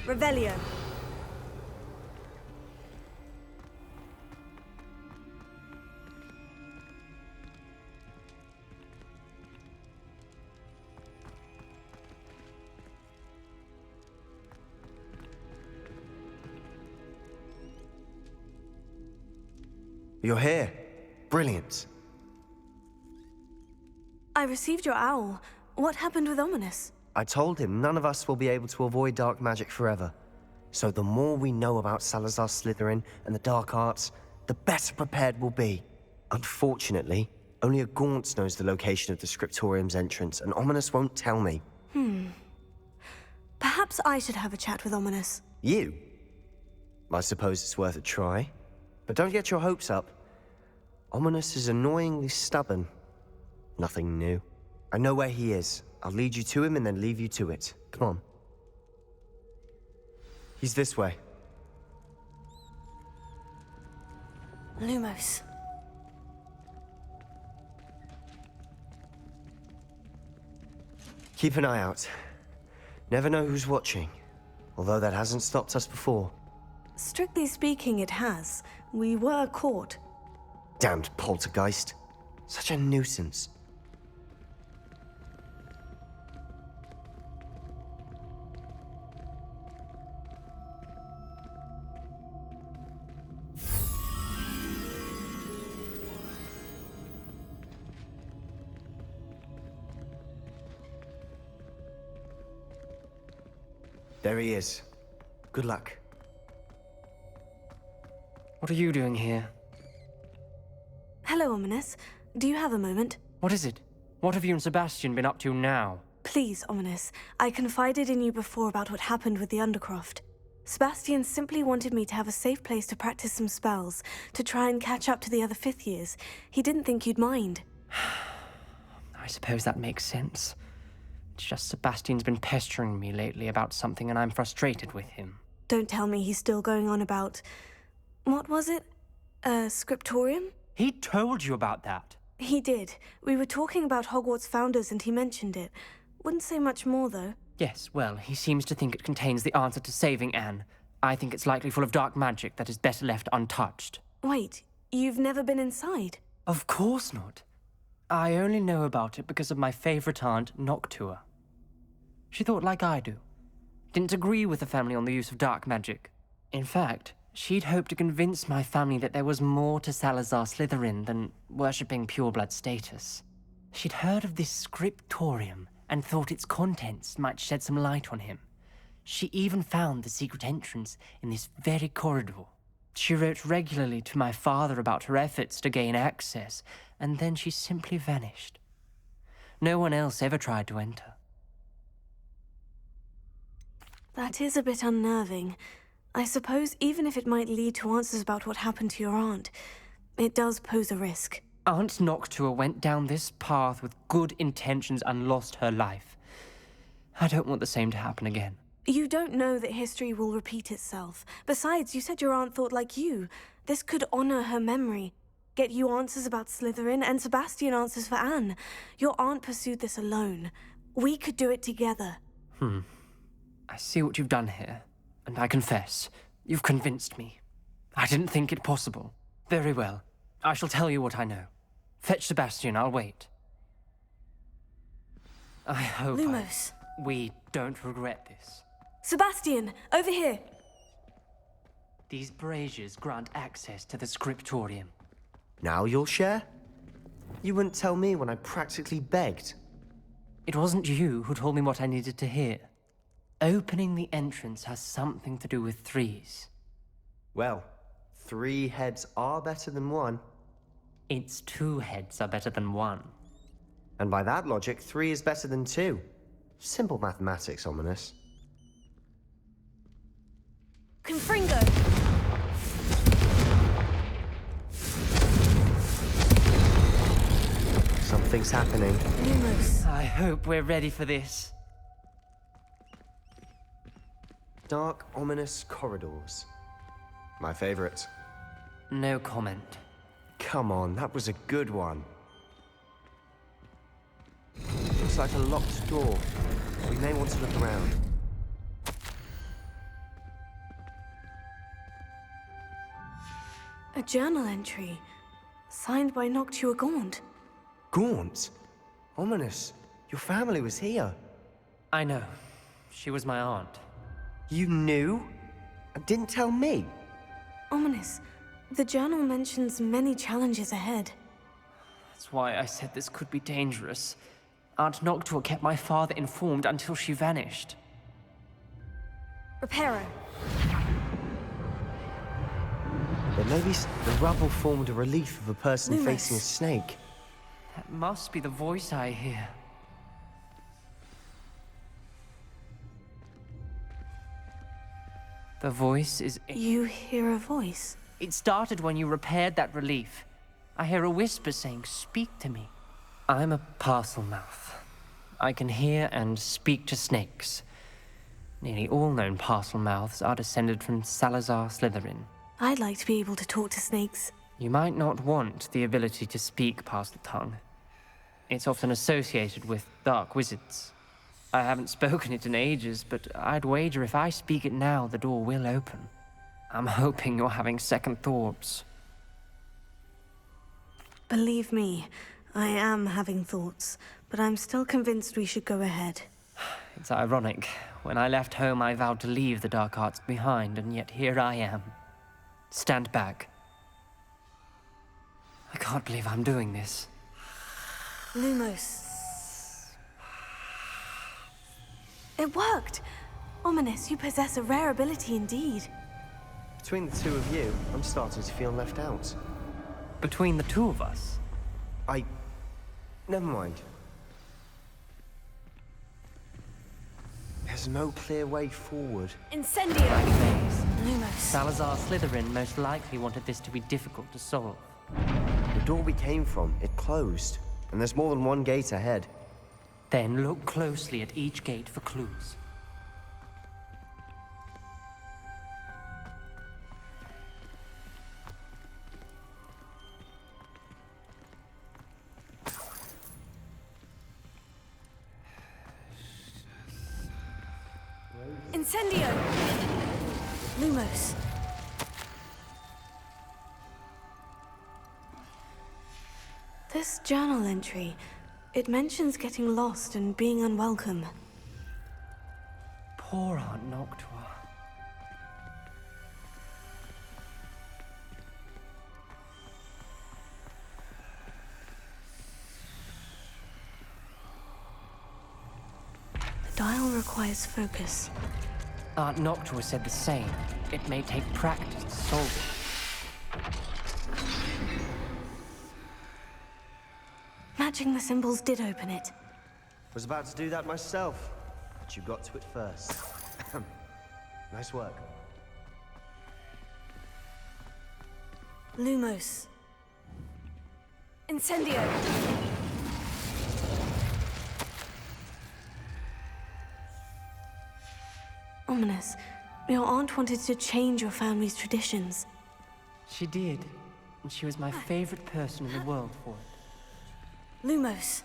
Revelio. You're here. Brilliant. I received your owl. What happened with Ominis? I told him none of us will be able to avoid dark magic forever. So the more we know about Salazar Slytherin and the dark arts, the better prepared we'll be. Unfortunately, only a Gaunt knows the location of the Scriptorium's entrance, and Ominis won't tell me. Perhaps I should have a chat with Ominis. You? I suppose it's worth a try. But don't get your hopes up. Ominis is annoyingly stubborn. Nothing new. I know where he is. I'll lead you to him and then leave you to it. Come on. He's this way. Lumos. Keep an eye out. Never know who's watching. Although that hasn't stopped us before. Strictly speaking, it has. We were caught. Damned poltergeist. Such a nuisance. There he is. Good luck. What are you doing here? Hello, Ominis. Do you have a moment? What is it? What have you and Sebastian been up to now? Please, Ominis. I confided in you before about what happened with the Undercroft. Sebastian simply wanted me to have a safe place to practice some spells, to try and catch up to the other fifth years. He didn't think you'd mind. I suppose that makes sense. It's just Sebastian's been pestering me lately about something and I'm frustrated with him. Don't tell me he's still going on about... What was it? Scriptorium? He told you about that? He did. We were talking about Hogwarts founders and he mentioned it. Wouldn't say much more, though. Yes, well, he seems to think it contains the answer to saving Anne. I think it's likely full of dark magic that is better left untouched. Wait, you've never been inside? Of course not. I only know about it because of my favorite aunt, Noctua. She thought like I do. Didn't agree with the family on the use of dark magic. In fact, she'd hoped to convince my family that there was more to Salazar Slytherin than worshipping pureblood status. She'd heard of this Scriptorium and thought its contents might shed some light on him. She even found the secret entrance in this very corridor. She wrote regularly to my father about her efforts to gain access, and then she simply vanished. No one else ever tried to enter. That is a bit unnerving. I suppose even if it might lead to answers about what happened to your aunt, it does pose a risk. Aunt Noctua went down this path with good intentions and lost her life. I don't want the same to happen again. You don't know that history will repeat itself. Besides, you said your aunt thought like you. This could honor her memory. Get you answers about Slytherin and Sebastian answers for Anne. Your aunt pursued this alone. We could do it together. I see what you've done here, and I confess, you've convinced me. I didn't think it possible. Very well. I shall tell you what I know. Fetch Sebastian, I'll wait. I hope Lumos. we don't regret this. Sebastian, over here. These braziers grant access to the Scriptorium. Now you'll share? You wouldn't tell me when I practically begged. It wasn't you who told me what I needed to hear. Opening the entrance has something to do with threes. Well, 3 heads are better than 1. Its 2 heads are better than 1. And by that logic, 3 is better than 2. Simple mathematics, Ominis. Confringo. Something's happening. Lumos. I hope we're ready for this. Dark, ominous corridors. My favorite. No comment. Come on, that was a good one. Looks like a locked door. We may want to look around. A journal entry, signed by Noctua Gaunt. Gaunt? Ominis, your family was here. I know. She was my aunt. You knew? And didn't tell me? Ominis, the journal mentions many challenges ahead. That's why I said this could be dangerous. Aunt Noctua kept my father informed until she vanished. Reparo. But maybe the rubble formed a relief of a person Lumos. facing a snake. That must be the voice I hear. The voice is... You hear a voice? It started when you repaired that relief. I hear a whisper saying, "Speak to me." I'm a parcel mouth. I can hear and speak to snakes. Nearly all known parcel mouths are descended from Salazar Slytherin. I'd like to be able to talk to snakes. You might not want the ability to speak parcel tongue. It's often associated with dark wizards. I haven't spoken it in ages, but I'd wager if I speak it now, the door will open. I'm hoping you're having second thoughts. Believe me, I am having thoughts, but I'm still convinced we should go ahead. It's ironic. When I left home, I vowed to leave the dark arts behind, and yet here I am. Stand back. I can't believe I'm doing this. Lumos. It worked! Ominis, you possess a rare ability indeed. Between the two of you, I'm starting to feel left out. Between the two of us? Never mind. There's no clear way forward. Incendio! Phase. Lumos. Salazar Slytherin most likely wanted this to be difficult to solve. The door we came from, it closed. And there's more than one gate ahead. Then look closely at each gate for clues. Incendio! Lumos. This journal entry, it mentions getting lost and being unwelcome. Poor Aunt Noctua. The dial requires focus. Aunt Noctua said the same. It may take practice to solve it. Matching the symbols did open it. Was about to do that myself, but you got to it first. Nice work. Lumos. Incendio! Ominis, your aunt wanted to change your family's traditions. She did, and she was my favorite person in the world for it. Lumos.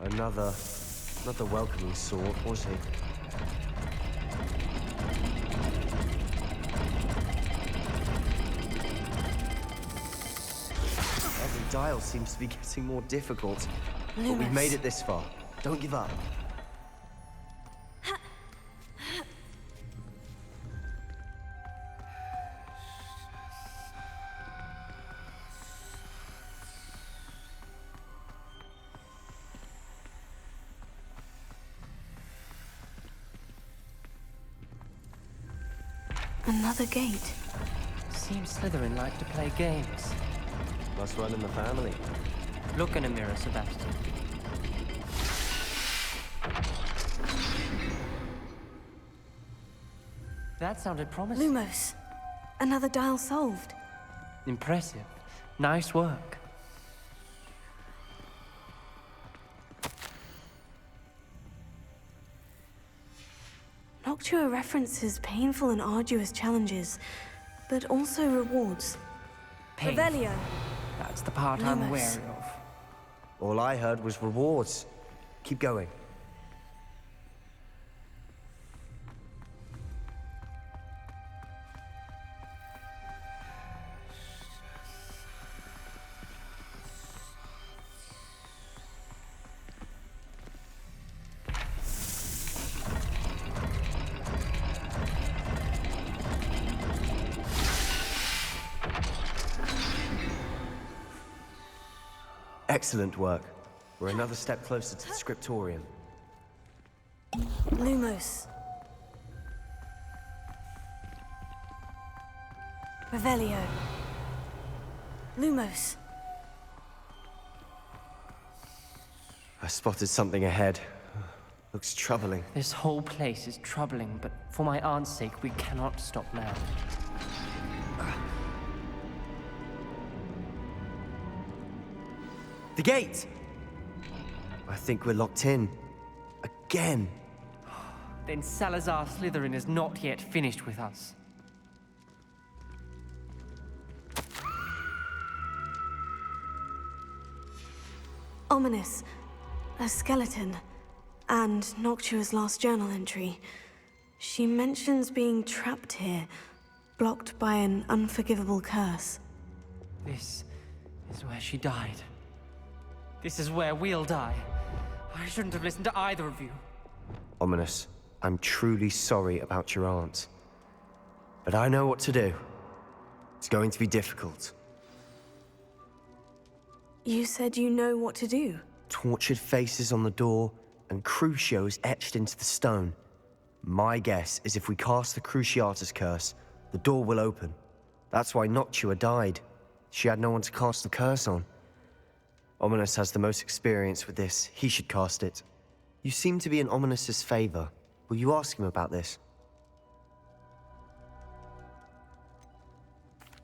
Another welcoming sword, was he? Every dial seems to be getting more difficult. But we've made it this far. Don't give up. Another gate. Seems Slytherin like to play games. Must run in the family. Look in a mirror, Sebastian. That sounded promising. Lumos. Another dial solved. Impressive. Nice work. Noctua references painful and arduous challenges, but also rewards. Pain. Revelio. That's the part I'm Lumos. wary of. All I heard was rewards. Keep going. Excellent work. We're another step closer to the Scriptorium. Lumos. Revelio. Lumos. I spotted something ahead. Looks troubling. This whole place is troubling, but for my aunt's sake, we cannot stop now. The gate! I think we're locked in. Again. Then Salazar Slytherin is not yet finished with us. Ominis. A skeleton. And Noctua's last journal entry. She mentions being trapped here, blocked by an unforgivable curse. This is where she died. This is where we'll die. I shouldn't have listened to either of you. Ominis, I'm truly sorry about your aunt. But I know what to do. It's going to be difficult. You said you know what to do. Tortured faces on the door, and Crucio is etched into the stone. My guess is if we cast the Cruciatus Curse, the door will open. That's why Noctua died. She had no one to cast the curse on. Ominis has the most experience with this. He should cast it. You seem to be in Ominis's favor. Will you ask him about this?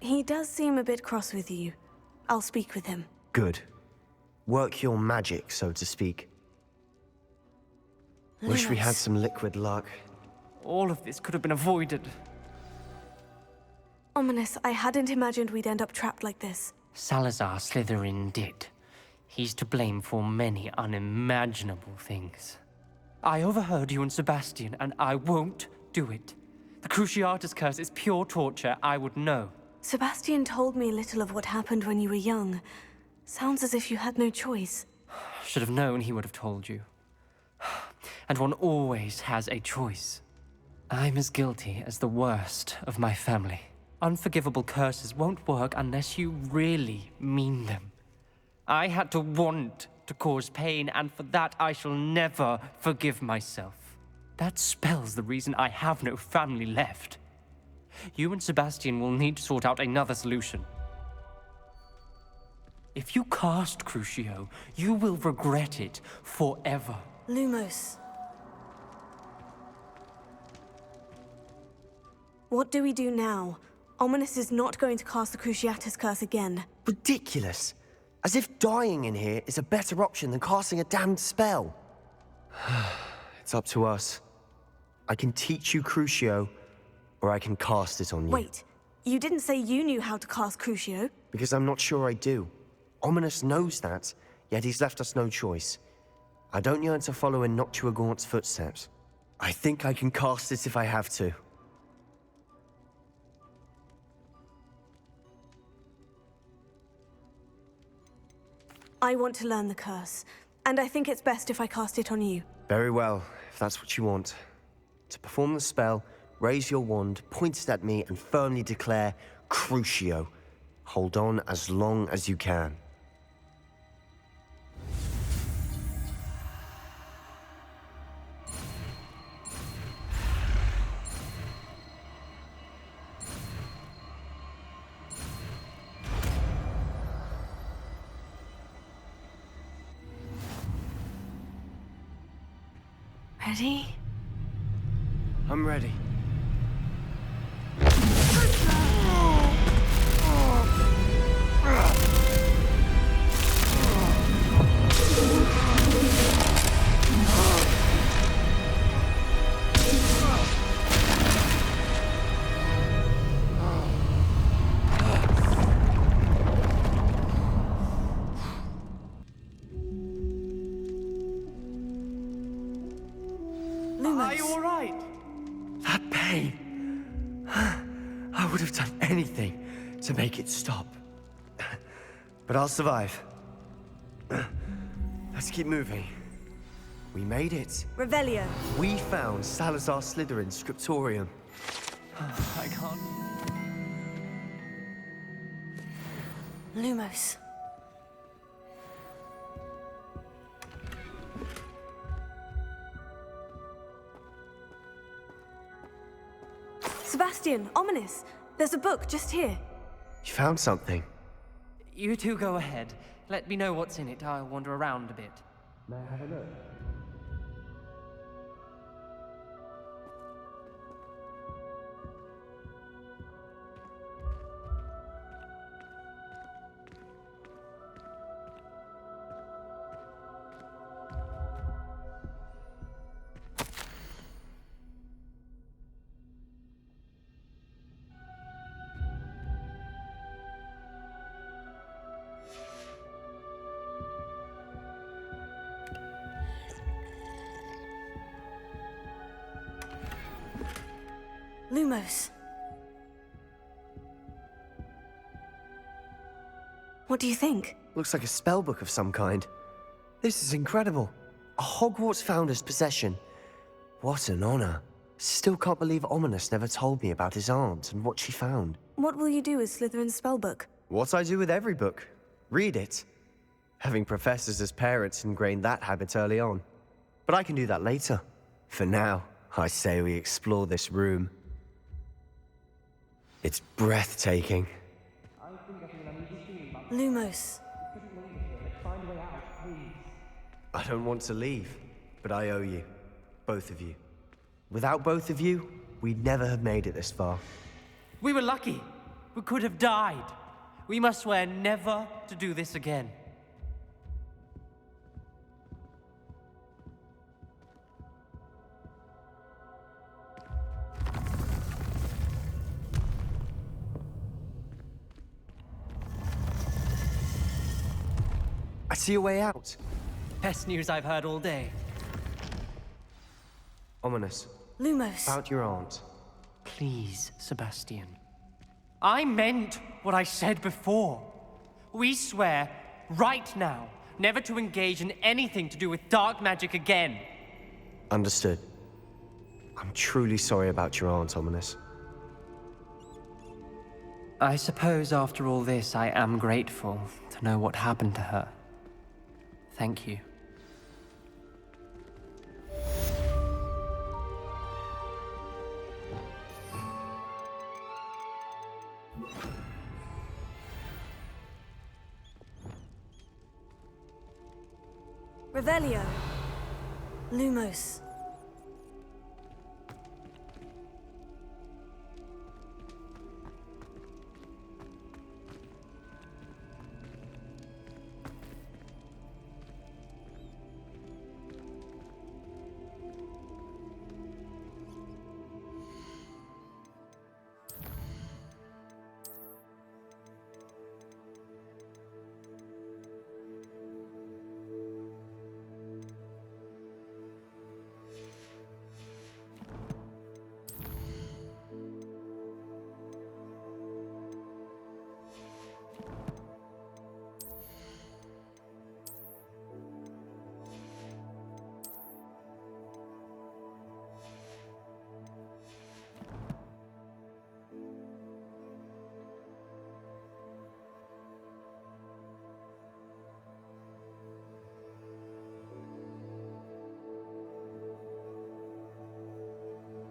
He does seem a bit cross with you. I'll speak with him. Good. Work your magic, so to speak. Wish we had Lumos. some liquid luck. All of this could have been avoided. Ominis, I hadn't imagined we'd end up trapped like this. Salazar Slytherin did. He's to blame for many unimaginable things. I overheard you and Sebastian, and I won't do it. The Cruciatus Curse is pure torture, I would know. Sebastian told me little of what happened when you were young. Sounds as if you had no choice. Should have known he would have told you. And one always has a choice. I'm as guilty as the worst of my family. Unforgivable curses won't work unless you really mean them. I had to want to cause pain, and for that I shall never forgive myself. That spells the reason I have no family left. You and Sebastian will need to sort out another solution. If you cast Crucio, you will regret it forever. Lumos. What do we do now? Ominis is not going to cast the Cruciatus Curse again. Ridiculous. As if dying in here is a better option than casting a damned spell. It's up to us. I can teach you Crucio, or I can cast it on you. Wait, you didn't say you knew how to cast Crucio? Because I'm not sure I do. Ominis knows that, yet he's left us no choice. I don't yearn to follow in Noctua Gaunt's footsteps. I think I can cast it if I have to. I want to learn the curse, and I think it's best if I cast it on you. Very well, if that's what you want. To perform the spell, raise your wand, point it at me, and firmly declare, Crucio. Hold on as long as you can. Ready? I'm ready. Are you all right? That pain. I would have done anything to make it stop. But I'll survive. Let's keep moving. We made it. Revelio. We found Salazar Slytherin's Scriptorium. I can't. Lumos. Sebastian, Ominis. There's a book just here. You found something? You two go ahead. Let me know what's in it. I'll wander around a bit. May I have a look? Lumos. What do you think? Looks like a spellbook of some kind. This is incredible. A Hogwarts founder's possession. What an honor. Still can't believe Ominis never told me about his aunt and what she found. What will you do with Slytherin's spellbook? What I do with every book. Read it. Having professors as parents ingrained that habit early on. But I can do that later. For now, I say we explore this room. It's breathtaking. Lumos. I don't want to leave, but I owe you. Both of you. Without both of you, we'd never have made it this far. We were lucky. We could have died. We must swear never to do this again. I see a way out. Best news I've heard all day. Ominis, Lumos. about your aunt. Please, Sebastian. I meant what I said before. We swear, right now, never to engage in anything to do with dark magic again. Understood. I'm truly sorry about your aunt, Ominis. I suppose after all this, I am grateful to know what happened to her. Thank you. Revelio. Lumos.